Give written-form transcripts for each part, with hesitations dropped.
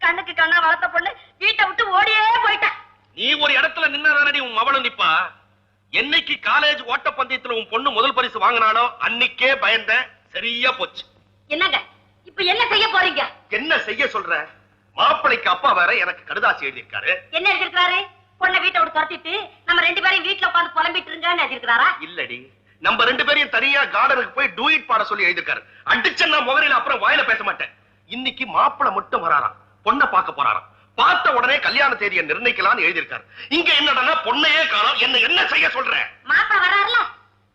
கண்ணுக்கு கண்ணா வளர்த்த பொண்ணு வீட்டை விட்டு ஓடியே போயிட்டா. நீ ஒரு இடத்துல நின்னதானடி உன் மவளும் நிப்பா. என்னைக்கு காலேஜ் ஓட்டப்பந்தயத்துல உன் பொண்ணு முதல் பரிசு வாங்கினாலோ அன்னைக்கே பயந்த. சரியா போச்சு. என்னங்க இப்ப என்ன செய்ய போறீங்க? என்ன செய்ய சொல்ற? மாப்பிளைக்கு அப்பா வேற எனக்கு கடுதாசி எழுதியிருக்காரு. என்ன எழுதிருக்காரு? பொண்ணை வீட்டை விட்டு துரத்திட்டு நம்ம 2 பேரையும் வீட்டுல உட்காந்து புலம்பிட்டு இருங்கன்னு எழுதிருக்காரா? இல்லடி, நம்ம 2 பேரையும் தனியா கார்டனுக்கு போய் டூயிட் பாட சொல்லி எழுதிருக்காரு. அடிச்ச நான் முகரையில அப்புறம் வாயில பேச மாட்டேன். இன்னைக்கு மாப்பிளை மட்டும் வராராம், பொண்ணை பார்க்க போறாராம். பார்த்த உடனே கல்யாண தேதியை நிர்ணயிக்கலாம்னு எழுதிருக்காரு. இங்க என்னடா பொண்ணையே காணோம். என்ன செய்ய சொல்ற? மாப்பிளை வராருல,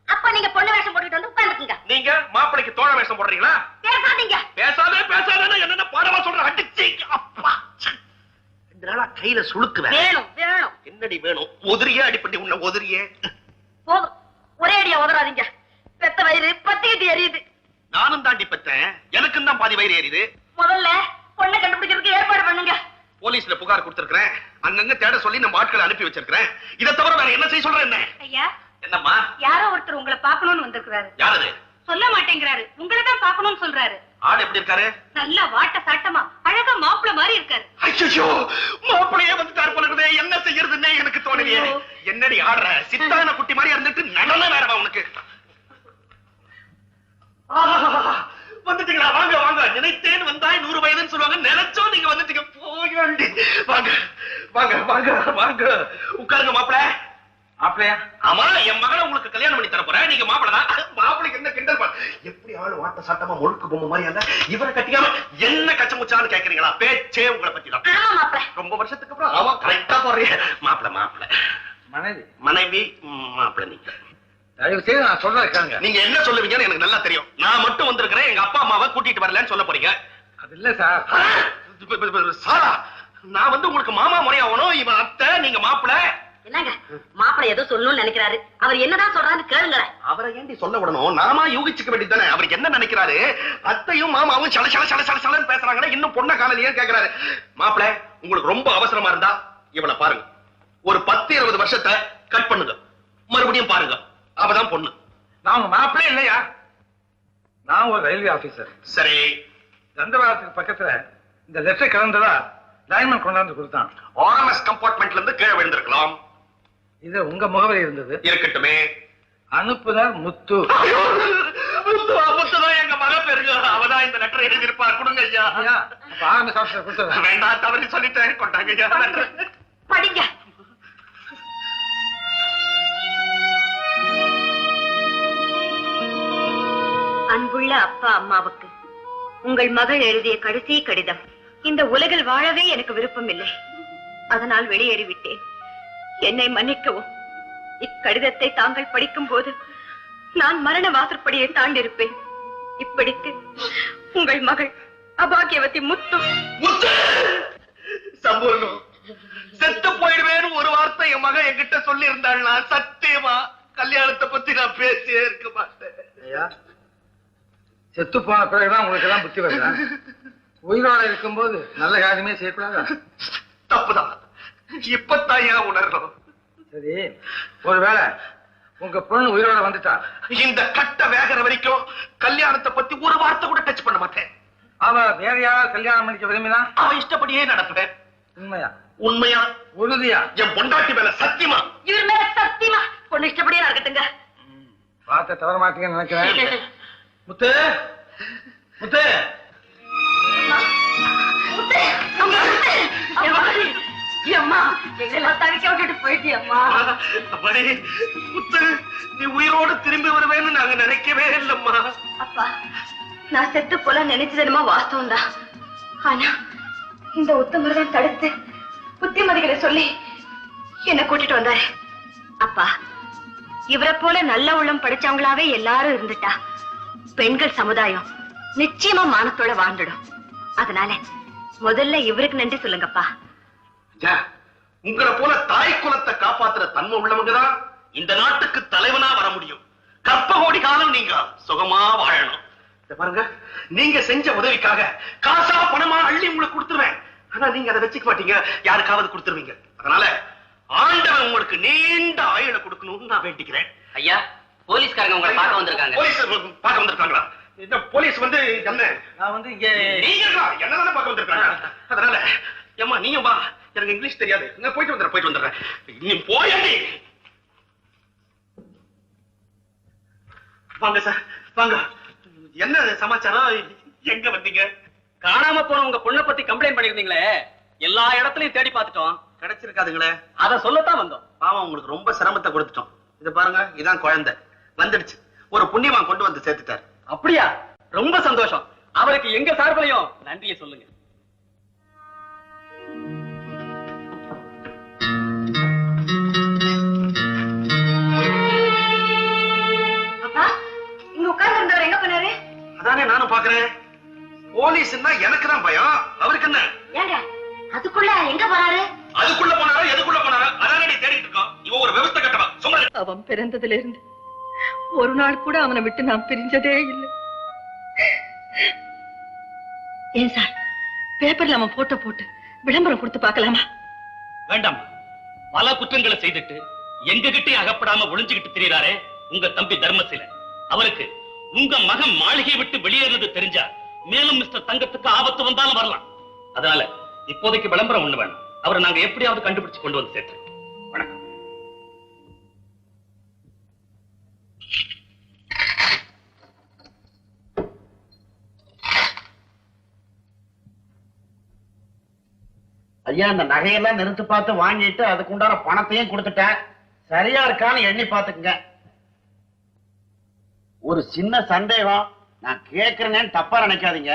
அப்ப நீங்க பொண்ணு வேஷம் போட்டுட்டு வந்து உட்கார்ந்துக்குங்க. நீங்க மாப்பிளைக்கு தோழ வேஷம் போடுறீங்களா? பேசாதீங்க. பேசாதே என்ன பாடமா சொல்ற? அடிச்சு அப்பா இதனால கையில சுளுக்கு வேணும். என்னடி வேணும்? உதிரியே அடிப்பட்டி உன்ன உதிரியே. போதும், ஒரே அடியா உதறாதீங்க. பெத்த வயிறு பத்திக்கிட்டு எரியுது. நானும் தாண்டி பெத்தேன், எனக்கும் தான் பாதி வயிறு எரியுது. முதல்ல பொண்ணை கண்டுபிடிக்கிறதுக்கு ஏற்பாடு பண்ணுங்க. போலீஸ்ல புகார் கொடுத்திருக்கிறேன். அங்கங்க தேட சொல்லி நம்ம ஆட்களை அனுப்பி வச்சிருக்கிறேன். இதை தவிர வேற என்ன செய்ய சொல்ற? என்ன ஐயா? என்னம்மா? யாரோ ஒருத்தர் உங்களை பாக்கணும்னு வந்திருக்கிறாரு. யாரு? சொல்ல மாட்டேங்கிறாரு. உங்களை தான் பாக்கணும்னு சொல்றாரு. ஆடு எப்படி இருக்காரு? நல்லா வாட்ட சாட்டமா அழகா மாப்பிள மாதிரி இருக்காரு. ஐயோ, மாப்பிளையே வந்துட்டாரு போல இருக்குதே. என்ன செய்யறதுன்னே எனக்கு தோணலையே. என்னடி ஆடுற? சித்தான குட்டி மாதிரி இருந்துட்டு நடனம் வேறவா உனக்கு? வந்துட்டீங்களா? வாங்க வாங்க. நினைத்தேன் வந்தாய் 100 வயதுன்னு சொல்லுவாங்க. நினைச்சோம் நீங்க வந்துட்டீங்க. போய் வாங்க வாங்க வாங்க வாங்க உட்காருங்க. மாப்பிளையா? ஆமா, என் மகளை உங்களுக்கு கல்யாணம் பண்ணி தர போறேன். நீங்க மாப்பிளதான். மாப்பிளைக்கு என்ன கிண்டல் பண்ண? எப்படி ஆளு வாட்ட சாட்டமா முழுக்கு பொம்மை மாதிரி அல்ல? இவரை கட்டிக்காம என்ன கச்சமுச்சான்னு கேக்குறீங்களா? பேச்சே உங்களை பத்தி தான். ரொம்ப வருஷத்துக்கு அப்புறம் ஆமா கரெக்டா போறீங்க. மாப்பிளை மனைவி மாப்பிளை. நீங்க தயவு செய்து நான் சொல்ல நீங்க என்ன சொல்லுவீங்கன்னு எனக்கு நல்லா தெரியும். நான் மட்டும் வந்திருக்கிறேன், எங்க அப்பா அம்மாவை கூட்டிட்டு வரலன்னு சொல்ல போறீங்க. அது இல்ல சார். சாரா, நான் வந்து உங்களுக்கு மாமா முறையாகணும். இவன் அத்தை, நீங்க மாப்பிளை. என்னங்க மாப்பிளை ஏதோ சொல்லணும்னு நினைக்கிறாரு. அவர் என்னதான் சொல்றாரு கேளுங்க. அவரை ஏண்டி சொல்ல விடணும்? நாமா யூகிச்சுக்க வேண்டியதானே. அவருக்கு என்ன நினைக்கிறாரு? அத்தையும் மாமாவும் சலசலன்னு பேசுறாங்கன்னா இன்னும் பொண்ணை காணலையே கேக்குறாரு. மாப்பிளை, உங்களுக்கு ரொம்ப அவசரமா இருந்தா இவளை பாருங்க. ஒரு 10-20 வருஷத்தை கட் பண்ணுங்க, மறுபடியும் பாருங்க. அவதான் பொண்ணு. நான் உங்க மாப்பிளே இல்லையா? நான் ஒரு ரயில்வே ஆபீசர். சரி, தண்டவாளத்துக்கு பக்கத்துல இந்த லெட்டர் கிடந்ததா டைமண்ட் கொண்டாந்து கொடுத்தான். ஆர்எம்எஸ் கம்பார்ட்மெண்ட்ல இருந்து கீழே விழுந்திருக்கலாம். இது உங்க முகவரி இருந்தது. இருக்கட்டுமே. அனுப்புனர் முத்து. முத்துதான் எங்க மக பேருங்க. அவதான் இந்த லெட்டர் எழுதியிருப்பார். கொடுங்க ஐயா. அப்ப ஆர்எம்எஸ் ஆபீசர் கொடுத்தது வேண்டாம், தவறி சொல்லிட்டேன். கொண்டாங்க ஐயா. படிங்க. அன்புள்ள அப்பா அம்மாவுக்கு உங்கள் மகள் எழுதிய கடைசி கடிதம். இந்த உலகில் வாழவே எனக்கு விருப்பம் இல்லை, அதனால் வெளியேறிவிட்டேன். என்னை மன்னிக்கவும். இக்கடிதத்தை தாங்கள் படிக்கும் போது நான் மரண வாசற்படியை தாண்டிருப்பேன். இப்படிக்கு உங்கள் மகள் அபாகியவதி முத்து. சம்பூர்ணம், செத்து போயிடுவேன்னு ஒரு வார்த்தை என் மகன் என்கிட்ட சொல்லி இருந்தாள். சத்தியமா கல்யாணத்தை பத்தி நான் பேசியே இருக்க மாட்டேன். செத்து போன பிறகுதான் உங்களுக்கு எல்லாம் புத்தி வருதா? உயிரோட இருக்கும்போது நல்ல காரியமே செய்யக்கூடாது. தப்புதான், இப்பத்தான் ஏன் உணர்றோம். சரி, ஒருவேளை உங்க பொண்ணு உயிரோட வந்துட்டா இந்த கட்ட வேகிற வரைக்கும் கல்யாணத்தை பத்தி ஒரு வார்த்தை கூட டச் பண்ண மாட்டேன். அவ வேற யாராவது கல்யாணம் பண்ணிக்க விரும்பினா அவ இஷ்டப்படியே நடப்பேன். உண்மையா? உண்மையா? உறுதியா? என் பொண்டாட்டி மேல சத்தியமா. இவர் மேல சத்தியமா. பொண்ணு இஷ்டப்படியே நடக்கட்டுங்க. பார்த்த தவற மாட்டீங்கன்னு நினைக்கிறேன். முத்து முத்து நீ உயிரோடு திரும்பி வருவேன்னு நாங்க நினைக்கவே இல்லம்மா. அப்பா, நான் செத்து போல நினைச்சதுமா வாஸ்தவம் தான். ஆனா இந்த உத்தமர் தான் தடுத்து புத்திமதிகளை சொல்லி என்ன கூட்டிட்டு வந்தாரு. அப்பா, இவரை போல நல்ல உள்ளம் படிச்சவங்களாவே எல்லாரும் இருந்துட்டா பெண்கள் சமுதாயம் நிச்சயமா மானத்தோட வாழ்ந்துடும். அதனால முதல்ல இவருக்கு நன்றி சொல்லுங்கப்பா. உங்களை போல தாய் குலத்தை காப்பாத்துற தன்மை உள்ளவங்கதான் இந்த நாட்டுக்கு தலைவனா வர முடியும். கற்ப கோடி காலம் நீங்க சுகமா வாழணும். பாருங்க, நீங்க செஞ்ச உதவிக்காக காசா பணமா அள்ளி உங்களுக்கு கொடுத்துருவேன். ஆனா நீங்க அதை வச்சுக்க மாட்டீங்க, யாருக்காவது கொடுத்துருவீங்க. அதனால ஆண்டவன் உங்களுக்கு நீண்ட ஆயுளை கொடுக்கணும்னு நான் வேண்டிக்கிறேன். ஐயா, போலீஸ்காரங்க உங்களை பார்க்க வந்திருக்காங்க. போலீஸ் பார்க்க வந்திருக்காங்களா? இந்த போலீஸ் வந்து என்ன நான் வந்து இங்க நீங்க என்னதானே பார்க்க வந்திருக்காங்க. அதனால ஏம்மா நீயும் வா. எனக்கு இங்கிலீஷ் தெரியாது. நான் போயிட்டு வந்துடுறேன். நீ போயடி. வாங்க சார் வாங்க. என்ன சமாச்சாரம்? எங்க வந்தீங்க? காணாம போன உங்க பொண்ணை பத்தி கம்ப்ளைண்ட் பண்ணிருந்தீங்களே, எல்லா இடத்துலயும் தேடி பார்த்துட்டோம், கிடைச்சிருக்காதுங்களே. அத சொல்லத்தான் வந்தோம். பாவம், உங்களுக்கு ரொம்ப சிரமத்தை கொடுத்துட்டோம். இது பாருங்க, இதான் குழந்தை வந்துடுச்சு. ஒரு புண்ணியவான் கொண்டு வந்து சேர்த்துட்டார். அப்படியா? ரொம்ப சந்தோஷம். அவருக்கு எங்க சார்பிலையும் நன்றியை சொல்லுங்க. அப்பா, இங்க உட்கார்ந்து இருந்தவர் எங்க போனாரு? அதானே நானும் பாக்குறேன். போலீஸ்னா எனக்கு தான் பயம், அவருக்கு என்ன? ஏங்க அதுக்குள்ள எங்க போறாரு? அதுக்குள்ள போனாரா எதுக்குள்ள போனாரா அதானே தேடிட்டு இருக்கோம். இவன் ஒரு விவசாய கட்டவா. சும்மா அவன் பிறந்ததுல இருந்து ஒரு நாள் கூட அவனை விட்டு நான் பிரிஞ்சதே இல்லை. ஏன் சார், பேப்பர்ல அவன் போட்டோ போட்டு விளம்பரம் கொடுத்து பார்க்கலாமா? வேண்டாம். பல குற்றங்களை செய்துட்டு எங்க கிட்டே அகப்படாம ஒளிஞ்சுக்கிட்டு திரியறாரே உங்க தம்பி தர்மசீலன், அவருக்கு உங்க மகன் மாளிகை விட்டு வெளியேறது தெரிஞ்சா மேலும் மிஸ்டர் தங்கத்துக்கு ஆபத்து வந்தாலும் வரலாம். அதனால இப்போதைக்கு விளம்பரம் ஒண்ணு வேணும். அவரை நாங்க எப்படியாவது கண்டுபிடிச்சு கொண்டு வந்து சேர்த்து. வணக்கம். ஐயா, இந்த நகையெல்லாம் நிறுத்து பார்த்து வாங்கிட்டு அதுக்கு உண்டான பணத்தையும் கொடுத்துட்டேன். சரியா இருக்கான்னு எண்ணி பாத்துக்குங்க. ஒரு சின்ன சந்தேகம், நான் கேட்கிறேன்னு தப்பா நினைக்காதீங்க.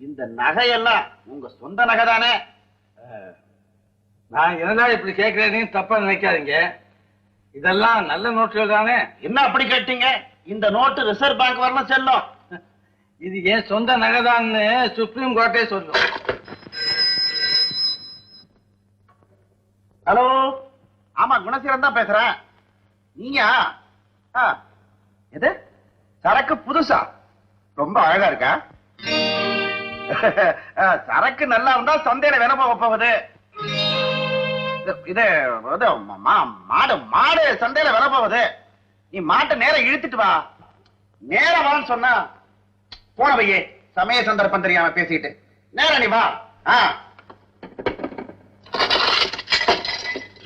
இந்த நகையெல்லாம் உங்க சொந்த நகை தானே? நான் என்னடா இப்படி கேட்கிறேன்னு தப்பா நினைக்காதீங்க. இதெல்லாம் நல்ல நோட்டுகள் தானே. என்ன அப்படி கேட்டீங்க? இந்த நோட்டு ரிசர்வ் பேங்க் வரலாம் செல்லும். இது என் சொந்த நகைதான்னு சுப்ரீம் கோர்ட்டே சொல்லும். ஹலோ, ஆமா, குணசீலன் தான் பேசுறேன். நீங்க எது சரக்கு புதுசா? ரொம்ப அழகா இருக்கா? சரக்கு நல்லா இருந்தா சந்தையில விலை போக போகுது. இது மாடு மாடு சந்தையில விலை போகுது. நீ மாட்டை நேரம் இழுத்துட்டு வா. நேரம் வான்னு சொன்னா போன பையே, சமய சந்தர்ப்பம் தெரியாம பேசிட்டு நேரம் நீ வா.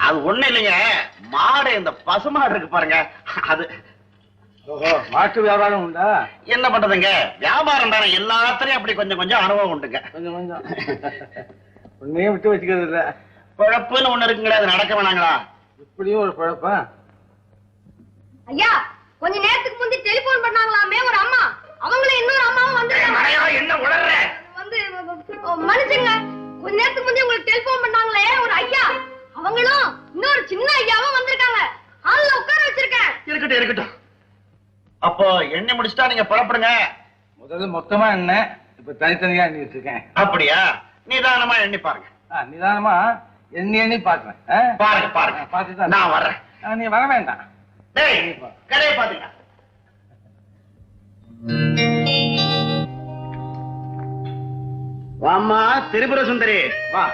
அது ஒண்ணு இல்லைங்க, மாடு இந்த பசுமாடு இருக்கு பாருங்க, அது. ஓஹோ, மாட்டு வியாபாரம் உண்டா? என்ன பண்றதுங்க, வியாபாரம் தானே, எல்லாத்திலையும் அப்படி கொஞ்சம் கொஞ்சம் அனுபவம் உண்டுங்க. கொஞ்சம் கொஞ்சம் ஒன்னையும் விட்டு வச்சுக்கிறது இல்ல. பழப்புன்னு ஒண்ணு இருக்குங்களா, அது நடக்க வேணாங்களா? இப்படியும் ஒரு பழப்பா? ஐயா, கொஞ்ச நேரத்துக்கு முந்தி டெலிபோன் பண்ணாங்களாமே ஒரு அம்மா, அவங்களும் இன்னொரு அம்மாவும் வந்து என்ன உளர்ற? வந்து மனுஷங்க, கொஞ்ச நேரத்துக்கு முந்தி உங்களுக்கு டெலிபோன் பண்ணாங்களே ஒரு ஐயா, அவங்களும் இன்னொரு சின்ன ஐயாவும் வந்திருக்காங்க. ஹால்ல உட்கார வச்சிருக்கேன். இருக்கட்டும் இருக்கட்டும். அப்போ எண்ணி முடிச்சுட்டா நீங்க புறப்படுங்க. முதல்ல மொத்தமா என்ன, இப்ப தனித்தனியா எண்ணி வச்சிருக்கேன். அப்படியா? நிதானமா எண்ணி பாருங்க. நிதானமா எண்ணி எண்ணி பாக்குறேன். பாருங்க பாருங்க, பாத்துதான் நான் வர்றேன். நீ வர வேண்டாம். கடையை பாத்துங்க. வாமா திரிபுர சுந்தரி, வா.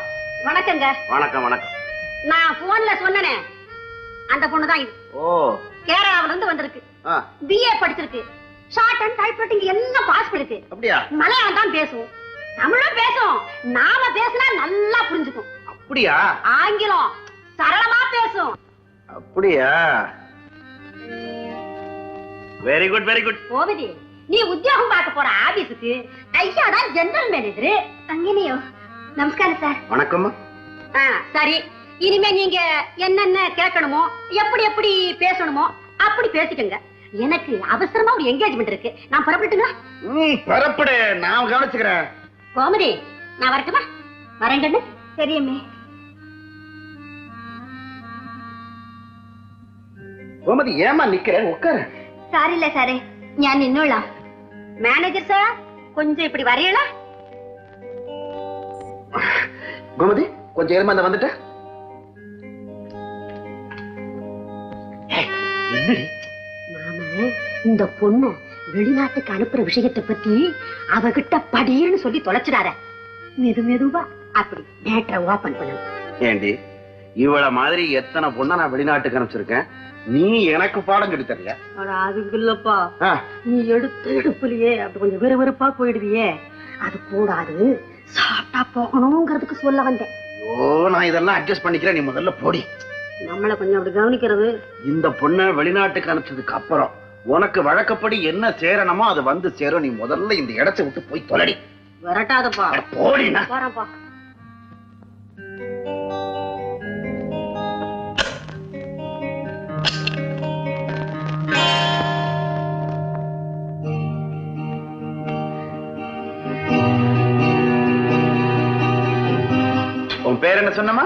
வணக்கங்க. வணக்கம் வணக்கம். நான் போன்ல சொன்னனே அந்த பொண்ணுதான் இது. ஓ, கேரளாவில இருந்து வந்திருக்கு. பிஏ படிச்சிருக்கு. ஷார்ட் அண்ட் டைப்ரைட்டிங் எல்லாம் பாஸ் பண்ணிருக்கு. அப்படியா? மலையாளம் தான் பேசும், தமிழும் பேசும். நாம பேசினா நல்லா புரிஞ்சுக்கும். அப்படியா? ஆங்கிலம் சரளமா பேசும். அப்படியா? Very good very good. Gomathi, நீ உத்தியோகம் பார்க்க போற ஆபீஸுக்கு ஐயா தான் ஜெனரல் மேனேஜர். அங்கேனியோ. நமஸ்காரம் சார். வணக்கம். சரி, இனிமே நீங்க என்னென்ன கேட்கணுமோ, எப்படி எப்படி பேசணுமோ அப்படி பேசிக்கங்க. எனக்கு அவசரமா ஒரு என்கேஜ்மெண்ட் இருக்கு, நான் புறப்பட்டுங்களா? புறப்படு, நான் கவனிச்சுக்கிறேன். கோமதி, நான் வரட்டுமா? வரேங்கண்ணு. சரியம்மே. கோமதி, ஏமா நிக்கிறேன், உட்காரு. സാരില്ല സാറേ, ഞാൻ നിന്നോളാം. മാനേജർ സാർ, கொஞ்சம் இப்படி வரையலா? கோமதி, கொஞ்சம் ஏமா அந்த வந்துட்ட. நாம இந்த பொண்ணு வெளிநாட்டுக்கு அனுப்புற விஷயத்தை பத்தி அவகிட்ட படின்னு சொல்லி தொலைச்சிடார. மெது மெதுவா அப்படி மேட்டரை ஓபன் பண்ணணும். ஏண்டி, இவள மாதிரி எத்தனை பொண்ணை நான் வெளிநாட்டுக்கு அனுப்பிச்சிருக்கேன். நீ எனக்கு பாடம் கெடுத்து தரியா? அதுக்கு இல்லப்பா, நீ எடுப்புலயே அப்படி கொஞ்சம் வெறுவெறுப்பா போயிடுவியே, அது கூடாது, சாப்பிட்டா போகணுங்கிறதுக்கு சொல்ல வந்தேன். ஓ, நான் இதெல்லாம் அட்ஜஸ்ட் பண்ணிக்கிறேன், நீ முதல்ல போடி. நம்மள கொஞ்சம் அப்படி கவனிக்கிறது. இந்த பொண்ணை வெளிநாட்டுக்கு அனுப்பிச்சதுக்கு அப்புறம் உனக்கு வழக்கப்படி என்ன சேரணுமோ அது வந்து சேரும். நீ முதல்ல இந்த இடத்தை விட்டு போய் தொலைடி. வரட்டாதப்பா, போடினா வரப்பா. உன் பேர் என்ன சொன்னமா?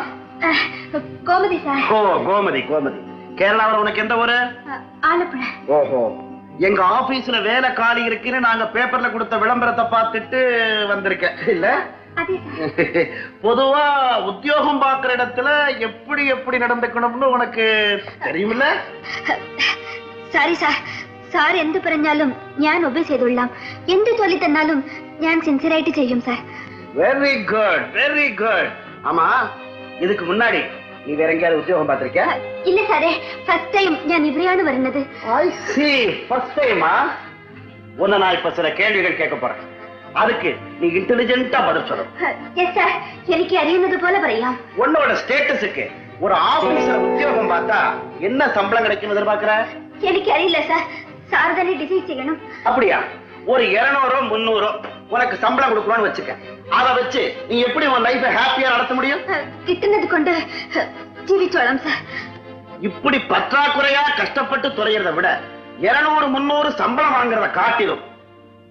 கோமதி சார். ஓ, கோமதி. கோமதி, கேரளாவில் உனக்கு எந்த ஊரு? ஆலப்புழை. ஓஹோ, எங்க ஆபீஸ்ல வேலை காலி இருக்குன்னு நாங்க பேப்பர்ல கொடுத்த விளம்பரத்தை பார்த்துட்டு வந்திருக்கேன் இல்ல? பொதுவா உத்தியோகம் பார்க்கிற இடத்துல எப்படி எப்படி நடந்துக்கணும்னு உனக்கு தெரியுமில்ல? സാരി സാർ, സാർ എന്ത് പറഞ്ഞാലും ഞാൻ ഒബേ ചെയ്തോളാം. എന്ത് ചൊല്ലി തന്നാലും ഞാൻ സിൻസിയറായിട്ട് ചെയ്യും sir. Very good, very good. ஆமா, இதுக்கு முன்னாடி நீ வேற எங்கேயாவது உத்தியோகம் பார்த்திருக்கியா? இல்ல சாரே, ஃபர்ஸ்ட் டைம் நான் இவரையான வருന്നത്. ஐ சீ, ஃபர்ஸ்ட் டைமா? உன்னை நான் இப்ப சில கேள்விகள் கேட்க போறேன், அதுக்கு நீ இன்டெலிஜென்ட்டா பதில் சொல்லணும். எஸ் சார், எனக்கு அறியுന്നത് പോലെ പറയാം. உன்னோட ஸ்டேட்டஸுக்கு ஒரு ஆபீசர் உத்தியோகம் பார்த்தா என்ன சம்பளம் கிடைக்கும் எதிர்பார்க்கிற? எனக்கு அறியிല്ല சார், சார் தானே டிசைட் செய்யணும். அப்படியா? ஒரு 200 300 உனக்கு சம்பளம் கொடுக்கணும்னு வச்சுக்க. அத வச்சு நீ எப்படி உன் லைஃபை ஹாப்பியா நடத்த முடியும்? கிட்டுனது கொண்டு ஜீவிச்சோளம் சார். இப்படி பற்றாக்குறையா கஷ்டப்பட்டு துறையறத விட 200 300 சம்பளம் வாங்குறத காட்டிலும்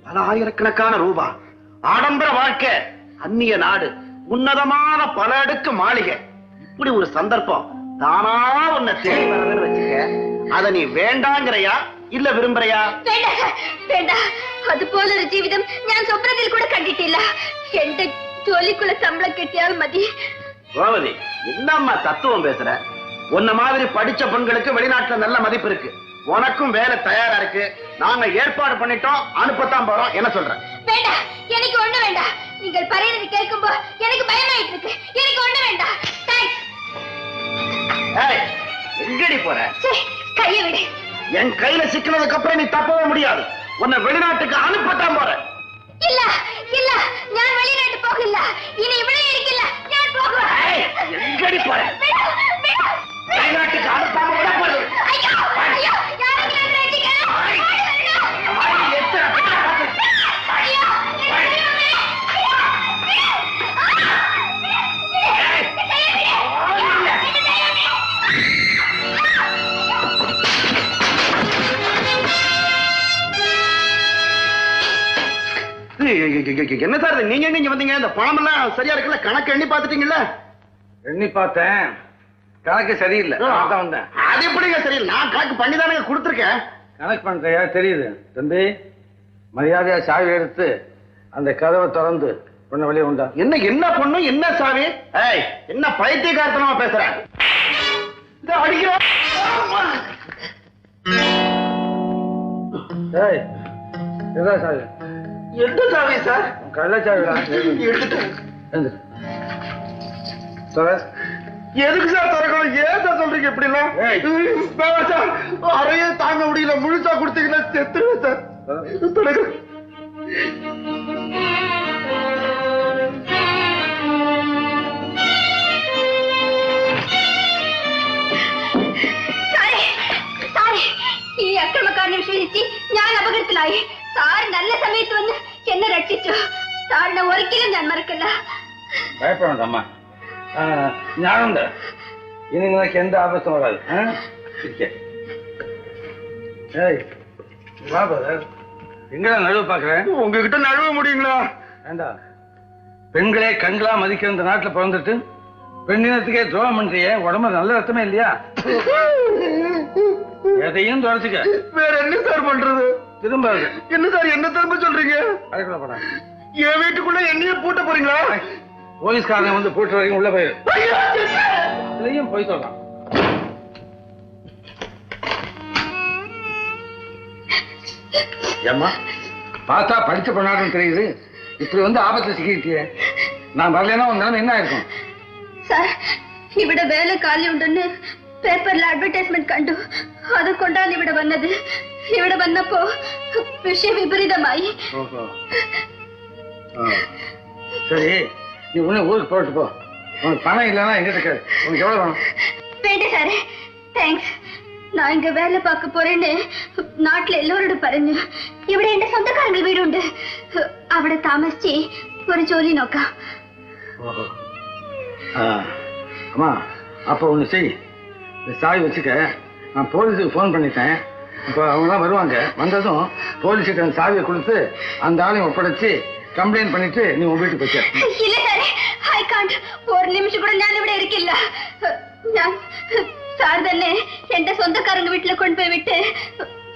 பல ஆயிரக்கணக்கான ரூபாய் ஆடம்பர வாழ்க்கை, அந்நிய நாடு, உன்னதமான பல அடுக்கு மாளிகை, இப்படி ஒரு சந்தர்ப்பம் தானா உன்னை தேடி வரதுன்னு வச்சுக்க. அத நீ வேண்டாங்கிறையா இல்ல விரும்புறையா? വേണ്ട സാർ, വേണ്ട. അതുപോലൊരു ജീവിതം ഞാൻ സ്വപ്നത്തിൽ കൂടെ കണ്ടിട്ടില്ല. എന്റെ ജോലിക്കുള്ള ശമ്പളം കിട്ടിയാൽ മതി. கோமதி, என்னம்மா தத்துவம் பேசுற? உன்ன மாதிரி படிச்ச பெண்களுக்கு வெளிநாட்டுல நல்ல மதிப்பு இருக்கு. உனக்கும் வேலை தயாரா இருக்கு. நாங்க ஏற்பாடு பண்ணிட்டோம், அனுப்பத்தான் போறோம். என்ன சொல்ற? വേണ്ട, എനിക്ക് ഒന്നും വേണ്ട. നിങ്ങൾ പറയുന്നത് കേൾക്കുമ്പോ എനിക്ക് ഭയമായിട്ട് இருக்கு. எனக்கு ஒண்ணு வேண்டாம். தேங்க்ஸ். ஏய், எங்கடி போற? கையை விடு. என் கையில சிக்கினதுக்கு அப்புறம் நீ தப்பவே முடியாது. உன்னை வெளிநாட்டுக்கு அனுப்பத்தான் போற. இல்ல இல்ல, நான் வெளிநாட்டு போகல. இனி இவ்வளவு இருக்கில்ல, நான் போகிறேன். எங்கடி போற? வெளிநாட்டுக்கு அனுப்பாம விட போறது. ஐயோ ஐயோ, யாரெങ്കിലും ரட்சிக்க. ஐயோ, என்ன சார் நீங்க எங்க வந்தீங்க? இந்த பணம் எல்லாம் சரியா இருக்குல்ல? கணக்கு எண்ணி பாத்துட்டீங்கல்ல? எண்ணி பார்த்தேன், கணக்கு சரியில்லை. அதான் வந்தேன். அது எப்படிங்க சரியில்லை? நான் கணக்கு பண்ணி தானே கொடுத்துருக்கேன். கணக்கு பண்றியா? தெரியுது தம்பி. மரியாதையா சாவி எடுத்து அந்த கதவை திறந்து பொண்ணு வெளியே உண்டா. என்ன என்ன பொண்ணு, என்ன சாவி? ஏய், என்ன பைத்தியக்காரத்தனமா பேசுற? அடிக்கிறோம். ஏய், எதா சாவி? எந்த சாவி சார்? கள்ளச்சாவிடா. எடுத்துட்டேன். சார், எதுக்கு சார் திறக்கணும்? ஏன் சார் சொல்றீங்க இப்படி எல்லாம்? சார், அறையே தாங்க முடியல, முழுசா கொடுத்தீங்கன்னா செத்துருவேன் சார். தொடங்க. ഈ അക്രമക്കാരനെ വിശ്വസിച്ച് ഞാൻ അപകടത്തിലായി. സാർ നല്ല സമയത്ത് വന്ന് എന്നെ രക്ഷിച്ചു. സാറിനെ ഒരിക്കലും ഞാൻ മറക്കില്ല. பயப்பட வேண்டாம்மா, ஞானம்ட. இனி உனக்கு எந்த ஆபத்தும் வராது. ஏய், வா பிரதர். எங்கடா நழுவ பாக்குறேன்? உங்ககிட்ட நழுவ முடியுங்களா? வேண்டாம். பெண்களே கண்களா மதிக்கிற இந்த நாட்டுல பிறந்துட்டு பெண்ணினத்துக்கே துரோகம் பண்றிய. உடம்பு நல்ல ரத்தமே இல்லையா? எதையும் துடைச்சுக்க. வேற என்ன சார் பண்றது? திரும்ப என்ன சார் என்ன திரும்ப சொல்றீங்க? அதுக்குள்ள போடா. என் வீட்டுக்குள்ள என்னையே பூட்ட போறீங்களா? போலீஸ்காரங்க வந்து பூட்டு வரைக்கும் உள்ள போயிரு. இதுலயும் போய் சொல்லலாம். ஏம்மா, பார்த்தா படிச்ச பொண்ணாடும் தெரியுது. இப்படி வந்து ஆபத்துல சிக்கிட்டியே. நான் வரலன்னா உன் நிலைமை என்ன இருக்கும்? சார், ഇവിടെ വേല കാലിയുണ്ടെന്ന് പേപ്പറിൽ അഡ്വർടൈസ്മെന്റ് കണ്ടു. അതുകൊണ്ടാണ് ഇവിടെ വന്നത്. ഇവിടെ വന്നപ്പോ വിഷയം വിപരീതമായി. சரி, நீ ஒண்ணு ஊருக்கு போட்டு போ. உனக்கு பணம் இல்லைன்னா எங்கிட்ட கேளு. உனக்கு எவ்வளவு வேணும்? വേണ്ട സാറേ, താങ്ക്സ്. நான் இங்க வேலை பார்க்க போறேன்னு നാട്ടിൽ എല്ലാവരോടും പറഞ്ഞു. ഇവിടെ എന്റെ സ്വന്തക്കാരങ്ങൾ വീടുണ്ട്. അവിടെ താമസിച്ച് ഒരു ജോലി നോക്കാം. அம்மா, அப்போ ஒண்ணு செய். சாவி வச்சுக்க. நான் போலீஸுக்கு போன் பண்ணிட்டேன். இப்போ அவங்களாம் வருவாங்க. வந்ததும் போலீஸுக்கு அந்த சாவியை கொடுத்து அந்த ஆளையும் ஒப்படைச்சு கம்ப்ளைண்ட் பண்ணிட்டு நீ உன் வீட்டுக்கு போச்ச. இல்ல சாரே, ஐ காண்ட். ஒரு நிமிஷம் கூட ഞാൻ ഇവിടെ ഇരിക്കില്ല. ഞാൻ സാർ തന്നെ എന്റെ സ്വന്തക്കാരന്റെ വീട്ടിൽ കൊണ്ടുപോയി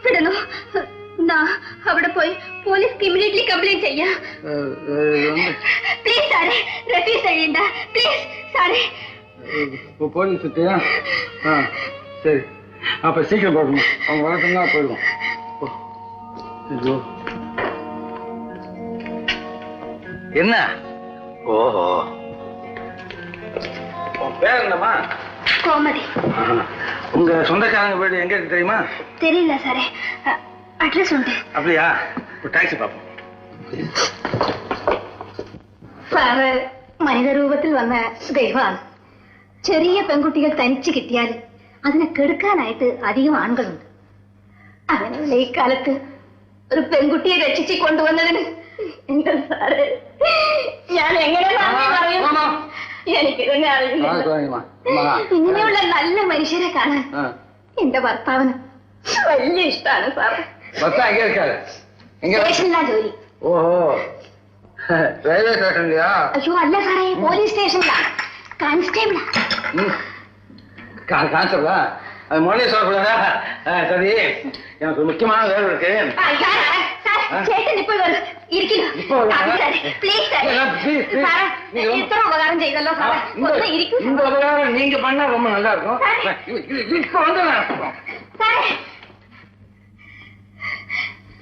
വിടണോ? நான் അവിടെ പോയി പോലീസ്ക്ക് ഇമ്മീഡിയറ്റ്ലി കംപ്ലൈന്റ് ചെയ്യാം. പ്ലീസ് സാറേ, റെഫ്യൂസ് ചെയ്യണ്ട. പ്ലീസ് സാറേ. போலீஸுக்கு சரி, அப்ப சீக்கிரம் போகணும். அவங்க வளர்த்தா போயிடுவோம். என்ன? ஓஹோ, உன் பேர் என்னம்மா? கோமதி. உங்க சொந்தக்காரங்க வீடு எங்க இருக்கு தெரியுமா? தெரியல சாரே, அட்ரஸ் உண்டு. அப்படியா? ஒரு டாக்ஸி பார்ப்போம். സാറ് മനിതരൂപത്തിൽ വന്ന ദൈവമാണ്. ചെറിയ പെൺകുട്ടികൾ തനിച്ച് കിട്ടിയാൽ അതിനെ കെടുക്കാനായിട്ട് അധികം ആണുങ്ങളുണ്ട്. അങ്ങനെയുള്ള ഈ കാലത്ത് ഒരു പെൺകുട്ടിയെ രക്ഷിച്ച് കൊണ്ടുവന്നതിന് എന്റെ സാറ് ഞാൻ എങ്ങനെ നന്ദി പറയും? എനിക്കിതൊന്നും അറിയില്ല. ഇങ്ങനെയുള്ള നല്ല മനുഷ്യരെ കാണാൻ എന്റെ ഭർത്താവിന് വലിയ ഇഷ്ടമാണ് സാറ്. സ്റ്റേഷനിലാ ജോലി. ഓഹോ, ரயில்வே ஸ்டேஷன்லயா? ஐயோ அல்ல சாரே, போலீஸ் ஸ்டேஷன்ல கான்ஸ்டேபிளா. கான்ஸ்டேபிளா? அது முதல்ல சொல்லக்கூடாதா? சரி, எனக்கு ஒரு முக்கியமான வேலை இருக்கு. ചേട്ടൻ ഇപ്പോൾ ഇത്ര ഉപകാരം ചെയ്തല്ലോ സാറേ. இந்த உபகாரம் நீங்க பண்ணா ரொம்ப நல்லா இருக்கும். இப்ப வந்து സാറേ,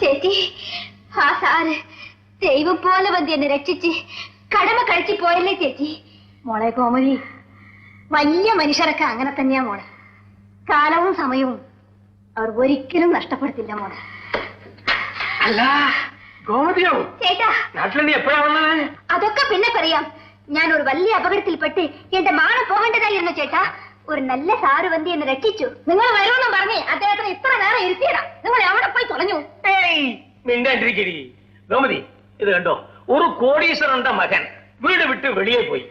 ചേച്ചി, ആ സാറ് ദൈവം പോലെ വന്ന് എന്നെ രക്ഷിച്ച് കടമ കഴിച്ചു പോയല്ലേ ചേച്ചി. മോളെ കോമതി, വലിയ മനുഷ്യരൊക്കെ അങ്ങനെ തന്നെയാ മോളെ. കാലവും സമയവും അവർ ഒരിക്കലും നഷ്ടപ്പെടുത്തില്ല മോളെ. അല്ല ഗോമതിയോ ചേട്ടാ, നാട്ടിൽ നീ എപ്പോഴാ വന്നത്? അതൊക്കെ പിന്നെ പറയാം. ഞാൻ ഒരു വലിയ അപകടത്തിൽപ്പെട്ട് എന്റെ മാനം പോകേണ്ടതായിരുന്നു ചേട്ടാ. ഒരു നല്ല സാറ് വന്ന് എന്നെ രക്ഷിച്ചു. നിങ്ങൾ വരുമെന്നും പറഞ്ഞേ അദ്ദേഹത്തിന് ഇത്ര നേരം ഇരുത്തിയതാ. നിങ്ങൾ എവിടെ പോയി തുളഞ്ഞു? മിണ്ടാണ്ടിരിക്കരി ഗോമതി, ഇത് കണ്ടോ, ഒരു കോടീശ്വരന്റെ മകൻ വീട് വിട്ട് വെളിയെ പോയി.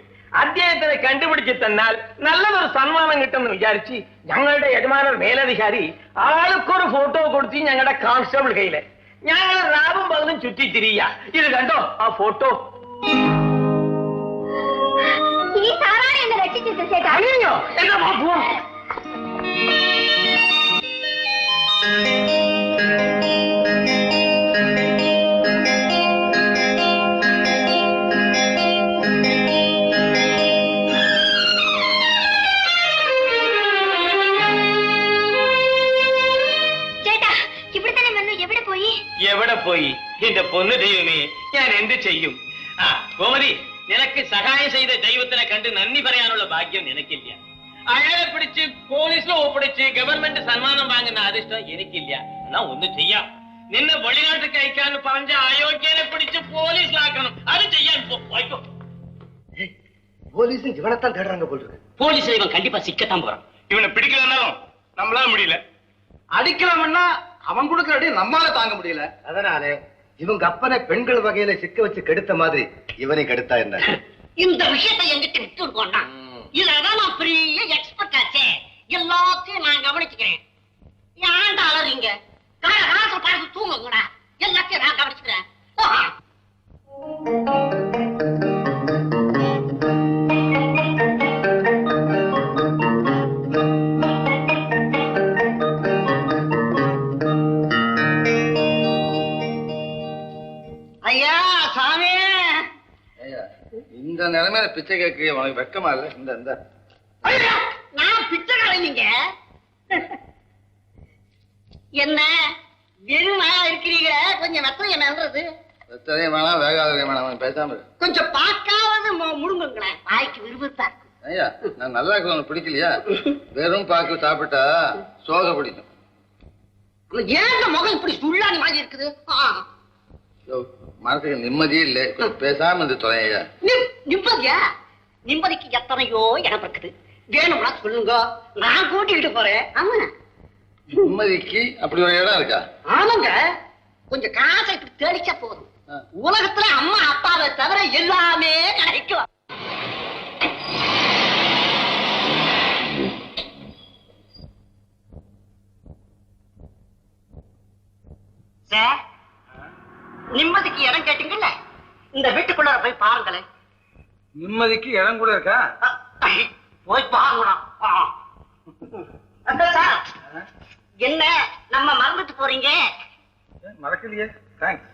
അദ്ദേഹത്തിനെ കണ്ടുപിടിച്ച് തന്നാൽ നല്ലതൊരു സമ്മാനം കിട്ടുമെന്ന് വിചാരിച്ച് ഞങ്ങളുടെ യജമാനർ മേലധികാരി ആൾക്കൊരു ഫോട്ടോ കൊടുത്ത് ഞങ്ങളുടെ കോൺസ്റ്റബിൾ കയ്യില്. ഞങ്ങൾ റാബും പകലും ചുറ്റിത്തിരിയ. ഇത് കണ്ടോ ആ ഫോട്ടോ? ഈ സാറാണ് എന്നെ രക്ഷിച്ചത് ചേട്ടാ. അയ്യോ, എന്താ പോവാ? എവിടെ പോയി എന്റെ പൊന്നു ദൈവമേ, ഞാൻ എന്ത് ചെയ്യും? ആ കോമതി, നിനക്ക് സഹായം ചെയ്ത ദൈവത്തിനെ കണ്ട് നന്ദി പറയാനുള്ള ഭാഗ്യം നിനക്കില്ല. അയാളെ പിടിച്ച് പോലീസിൽ ഒപ്പിടിച്ച് ഗവൺമെന്റ് സമ്മാനം വാങ്ങുന്ന അതിഷ്ടം എനിക്കില്ല. എന്നാ ഒന്ന് ചെയ്യാം. നിന്നെ വെളിനാട്ടിൽ അയക്കാന്ന് പറഞ്ഞ അയോഗ്യനെ പിടിച്ച് പോലീസിലാക്കണം. അത് ചെയ്യാൻ പോയിക്കോ. போலீஸ் இவனைத்தான் தேடுறாங்க போல இருக்கு. போலீஸ் இவன் கண்டிப்பா சிக்கத்தான் போறான். இவனை பிடிக்கலன்னாலும் நம்மளால முடியல. அடிக்கலாம்னா அவன் கொடுக்கிற அடி நம்மால தாங்க முடியல. அதனால இவங்க அப்பனை பெண்கள் வகையில சிக்க வச்சு கெடுத்த மாதிரி இவனை கெடுத்தா என்ன? இந்த விஷயத்தை எங்கிட்ட விட்டு இருக்கோம்னா இதுலதான் நான் பெரிய எக்ஸ்பர்ட் ஆச்சே. எல்லாத்தையும் நான் கவனிச்சுக்கிறேன். ஏன்டா அலறீங்க? காலத்தை பார்த்து தூங்குங்கடா. எல்லாத்தையும் நான் கவனிச்சுக்கிறேன். ஐயா சாமி, இந்த நிலைமையில பிச்சை கேட்க உனக்கு வெக்கமா இல்ல? இந்த நான் பிச்சைக்காரன். நீங்க என்ன வெறும் இருக்கிறீங்க? கொஞ்சம் வெத்தம் என்னன்றது வேணாம், வேகாத வேணாம், பேசாம கொஞ்சம் பார்க்காவது முழுங்குங்களேன். வாய்க்கு விருப்பத்தா இருக்கு. ஐயா நான் நல்லா இருக்கவங்க பிடிக்கலையா? வெறும் பாக்கு சாப்பிட்டா சோக பிடிக்கும். ஏன் இந்த முகம் இப்படி சுள்ளானி மாதிரி இருக்குது? மனசுக்கு நிம்மதியே இல்லை. பேசாம இருந்து தொலையா. நிம்மதியா? நிம்மதிக்கு எத்தனையோ இடம் இருக்குது. வேணும்னா சொல்லுங்க, நான் கூட்டிட்டு போறேன். ஆமா, நிம்மதிக்கு அப்படி ஒரு இடம் இருக்கா? ஆமாங்க. கொஞ்சம் காசை இப்படி தெளிச்சா போதும். உலகத்துல அம்மா அப்பாவை தவிர எல்லாமே கிடைக்கும். சார், நிம்மதிக்கு இடம் கேட்டீங்கல்ல, இந்த வீட்டுக்குள்ள போய் பாருங்களேன். நிம்மதிக்கு இடம் கூட இருக்கா? போய் பாருங்கண்ணா. சார், என்ன நம்ம மறந்துட்டு போறீங்க? மறக்கலையே. தேங்க்ஸ்.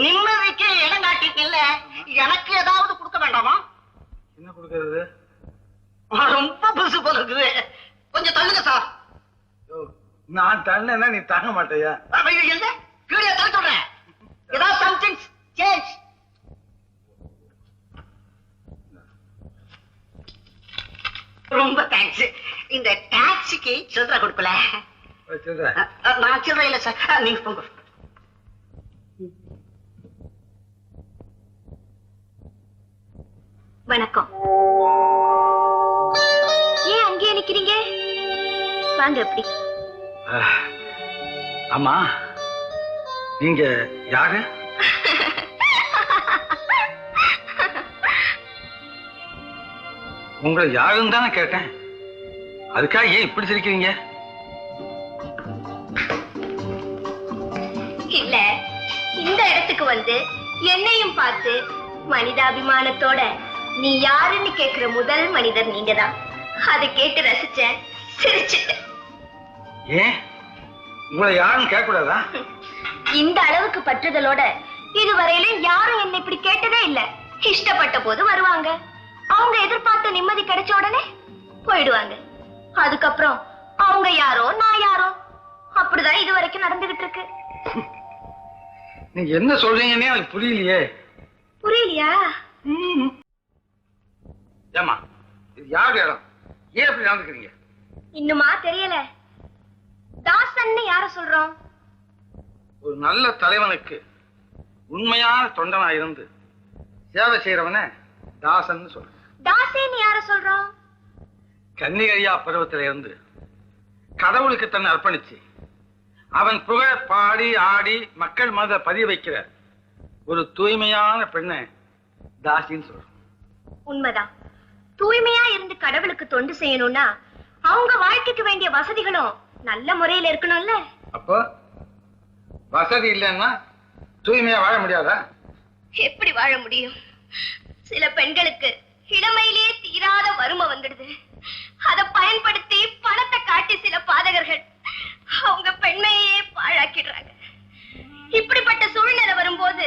நிம்மதிக்கு இடம் காட்டிட்டீங்கல்ல, எனக்கு ஏதாவது கொடுக்க வேண்டாமா? என்ன கொடுக்கறது? ரொம்ப புதுசு போல இருக்குது. கொஞ்சம் தள்ளுங்க சார். நான் தள்ளேன்னா நீ தாங்க மாட்டேயா? என்ன கீழே தள்ள சொல்றேன். ஏதாவது சம்திங் சேஞ்ச். ரொம்ப தேங்க்ஸ். இந்த டாக்ஸிக்கு சில்லறை கொடுக்கல. நான் சில்லறை இல்ல சார், நீங்க போங்க. வணக்கம். ஏன் அங்கேயே நிக்கிறீங்க? வாங்க. எப்படி? அம்மா, நீங்க யாரு? உங்களை யாருன்னு தானே கேட்டேன். அதுக்காக ஏன் இப்படி சிரிக்கிறீங்க? இல்ல, இந்த இடத்துக்கு வந்து என்னையும் பார்த்து மனிதாபிமானத்தோட நீ யாருன்னு கேக்குற முதல் மனிதர் நீங்க தான். அதை கேட்டு ரசிச்சேன், சிரிச்சிட்டேன். ஏன் உங்களை யாருன்னு கேட்க கூடாதா? இந்த அளவுக்கு பற்றுதலோட இதுவரையிலும் யாரும் என்ன இப்படி கேட்டதே இல்ல. இஷ்டப்பட்ட போது வருவாங்க, அவங்க எதிர்பார்த்த நிம்மதி கிடைச்ச உடனே போயிடுவாங்க. அதுக்கப்புறம் அவங்க யாரோ நான் யாரோ, அப்படிதான் இது வரைக்கும் நடந்துகிட்டு இருக்கு. நீங்க என்ன சொல்றீங்கன்னே எனக்கு புரியலையே. புரியலையா? ஏமா, இது யாரு இடம்? ஏன் அப்படி நடந்துக்கிறீங்க? இன்னுமா தெரியல? தாசன்னு யார சொல்றோம்? ஒரு நல்ல தலைவனுக்கு உண்மையான தொண்டனா இருந்து சேவை செய்யறவன தாசன் சொல்ற. தாசேன்னு யார சொல்றோம்? கன்னிகையா பருவத்தில இருந்து கடவுளுக்கு தன்னை அர்ப்பணிச்சு அவன் புகழ பாடி ஆடி மக்கள் மனதை பதிய வைக்கிற ஒரு தூய்மையான பெண்ணை தாசின்னு சொல்றோம். உண்மைதான். தூய்மையா இருந்து கடவுளுக்கு தொண்டு செய்யணும்னா அவங்க வாழ்க்கைக்கு வேண்டிய வசதிகளும் நல்ல முறையில இருக்கணும்ல. அப்போ வசதி இல்லைன்னா தூய்மையா வாழ முடியாதா? எப்படி வாழ முடியும்? சில பெண்களுக்கு இளமையிலேயே தீராத வறுமை வந்துடுது. அதை பயன்படுத்தி பணத்தை காட்டி சில பாதகர்கள் அவங்க பெண்மையே பாழாக்கிடுறாங்க. இப்படிப்பட்ட சூழ்நிலை வரும்போது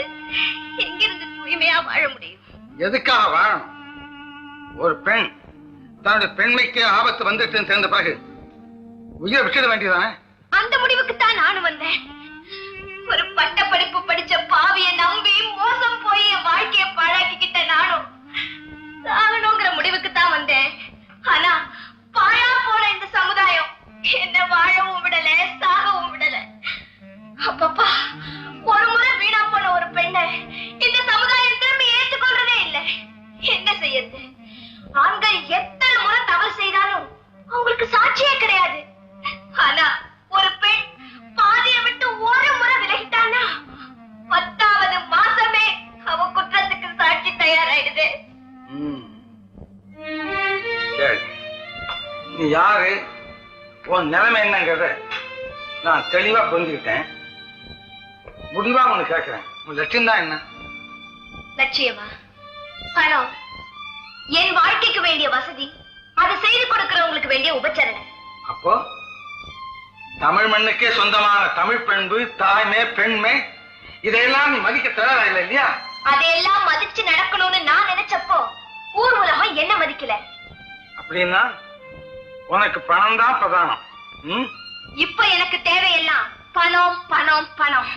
எங்கிருந்து தூய்மையா வாழ முடியும்? எதுக்காக வாழணும்? ஒரு பெண் தன்னுடைய பெண்மைக்கு ஆபத்து வந்துட்டு தெரிந்த பிறகு உயிரை விட்டுட வேண்டியதானே? அந்த முடிவுக்கு தான் நானும் வந்தேன். ஒரு பட்ட படிப்பு படிச்ச பாவிய நம்பி மோசம் போய் என் வாழ்க்கைய பாழாக்கிக்கிட்ட நானும் சாகணுங்கிற முடிவுக்கு தான் வந்தேன். ஆனா பாழா போன இந்த சமுதாயம் என்ன வாழவும் விடல, சாகவும் விடல. அப்பப்பா, ஒரு முறை வீணா போன ஒரு பெண்ணை இந்த சமுதாயம் திரும்பி ஏற்றுக்கொள்றதே இல்லை. என்ன செய்யறது? ஆண்கள் எத்தனை முறை தவறு செய்தாலும் அவங்களுக்கு சாட்சியே கிடையாது. ஆனா ஒரு பெண் பாதியை விட்டு ஒரு முறை விலகிட்டானா 10வது மாசமே அவ குற்றத்துக்கு சாட்சி தயாராயிடுது. சரி, நீ யாரு, உன் நிலைமை என்னங்கிறத நான் தெளிவா புரிஞ்சுக்கிட்டேன். முடிவா உன்னை கேட்கிறேன், உன் லட்சியம் தான் என்ன? லட்சியமா? பணம், என் வாழ்க்கைக்கு வேண்டிய வசதி, அதை செய்து கொடுக்கிறவங்களுக்கு வேண்டிய உபச்சரணை. அப்போ தமிழ் மண்ணுக்கே சொந்தமான தமிழ் பண்பு, தாய்மை, பெண்மை, இதையெல்லாம் நீ மதிக்க தயாரா இல்லை இல்லையா? அதையெல்லாம் மதிச்சு நடக்கணும்னு நான் நினைச்சப்போ ஊர் உலகம் என்ன மதிக்கல. அப்படின்னா உனக்கு பணம் தான் பிரதானம். இப்ப எனக்கு தேவையெல்லாம் பணம் பணம் பணம்.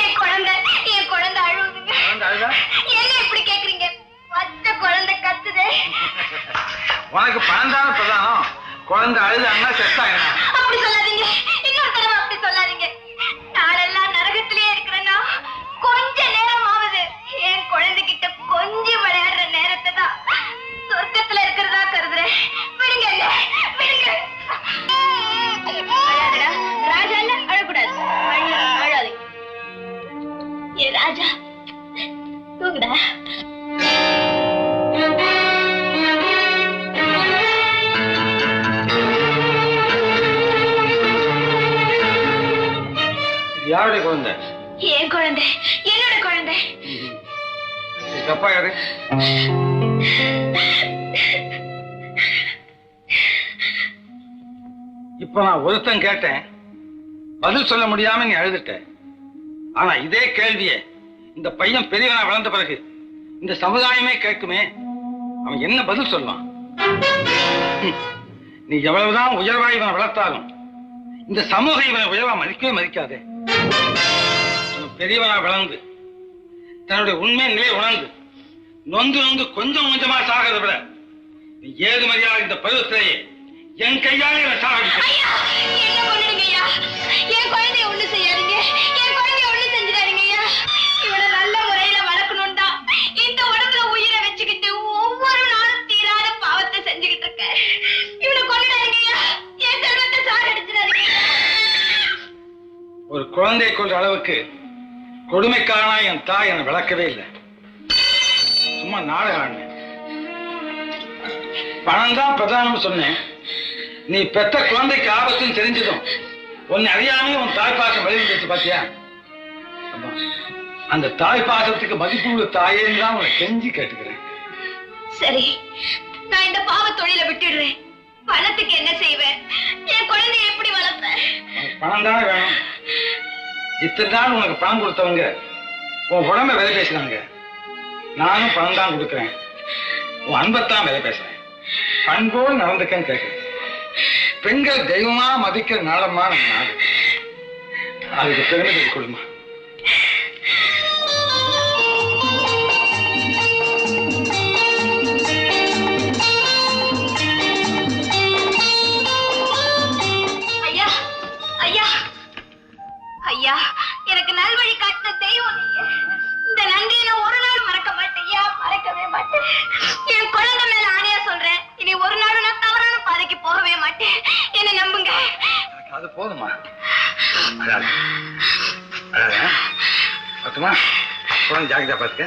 என் குழந்தை அழுகுதுங்க. உனக்கு பணம் தானே பிரதானம். குழந்தை அழுதாங்கன்னா செத்தா என்ன? அப்படி சொல்லாதீங்க, இன்னொரு தடவை அப்படி சொல்லாதீங்க. நாளெல்லாம் நரகத்திலேயே இருக்கிறேன்னா கொஞ்ச நேரம் ஆகுது. என் குழந்தைகிட்ட கொஞ்சம் விளையாடுற நேரத்தை தான் சொர்க்கத்துல இருக்கிறதா கருதுறேன். விடுங்க, விடுங்க. அழாதடா ராஜா, இல்ல அழக்கூடாது. அழாது. ஏ ராஜா, தூங்குடா. யாருடைய குழந்தை? என் குழந்தை, என்னோட குழந்தை. தப்பா யாரு? இப்ப நான் ஒருத்தன் கேட்டேன், பதில் சொல்ல முடியாம நீ அழுதுட்ட. ஆனா இதே கேள்விய இந்த பையன் பெரியவனா வளர்ந்த பிறகு இந்த சமுதாயமே கேட்குமே, அவன் என்ன பதில் சொல்லுவான்? நீ எவ்வளவுதான் உயர்வா இவனை வளர்த்தாலும் இந்த சமூகம் இவனை உயர்வா மதிக்கவே மதிக்காதே. பெரியவனா வளர்ந்து தன்னுடைய உண்மை நிலையை உணர்ந்து நொந்து நொந்து கொஞ்சம் கொஞ்சமா சாகிறத விட நீ ஏது மரியாதை இந்த பருவத்திலேயே என் கையாலே சாகிக்க. என்ன பண்ணுங்க ஐயா? என் குழந்தைய ஒண்ணு செய்யாதீங்க, என் குழந்தைய ஒண்ணு செஞ்சிடாதீங்க ஐயா. இவனை நல்ல முறையில வளர்க்கணும் தான் இந்த உடம்புல உயிரை வச்சுக்கிட்டு ஒவ்வொரு நாளும் தீராத பாவத்தை செஞ்சுக்கிட்டு இருக்க. இவனை கொண்டுடாதீங்க ஐயா, என் செல்வத்தை சாகடிச்சிடாதீங்க. ஒரு குழந்தையை கொண்ட அளவுக்கு கொடுமைக்காரனா என் தாய் என்னை விளக்கவே இல்லை. சும்மா நாடகம் ஆடினேன். பணம் தான் பிரதானம் சொன்னேன். நீ பெத்த குழந்தைக்கு ஆபத்துன்னு தெரிஞ்சதும் உன்னை அறியாமே உன் தாய் பாசம் வெளியிட்டு பாத்தியா? அந்த தாய் பாசத்துக்கு மதிப்பு தாயேன்னு தான் உன்னை கெஞ்சி கேட்டுக்கிறேன். சரி, நான் இந்த பாவ தொழிலை விட்டுடுறேன். பணத்துக்கு என்ன செய்வேன்? என் குழந்தைய எப்படி வளர்ப்பேன்? பணம் தானே வேணும். இத்தனை நாள் உனக்கு பணம் கொடுத்தவங்க உன் உடம்ப விலை பேசுறாங்க. நானும் பணம் தான் கொடுக்குறேன், உன் அன்பத்தான் விலை பேசுறேன். பண்போடு நடந்துக்கன்னு கேட்கிறேன். பெண்கள் தெய்வமா மதிக்கிற நாளமா நம்ம நாடு. அதுக்கு பெருமை கொடுமா. ஐயா, ஐயா, ஐயா, எனக்கு நல்வழி காட்டின தெய்வம் நீங்க. இந்த நன்றியை நான் ஒரு நாள் மறக்க மாட்டேன் ஐயா, மறக்கவே மாட்டேன். என் குழந்தை மேல ஆணையா சொல்றேன், இனி ஒரு நாள் நான் தவறான பாதைக்கு போகவே மாட்டேன். என்ன நம்புங்க. அது போதுமா? பத்துமா? குழந்தை ஜாக்கிரதா பாத்துக்க.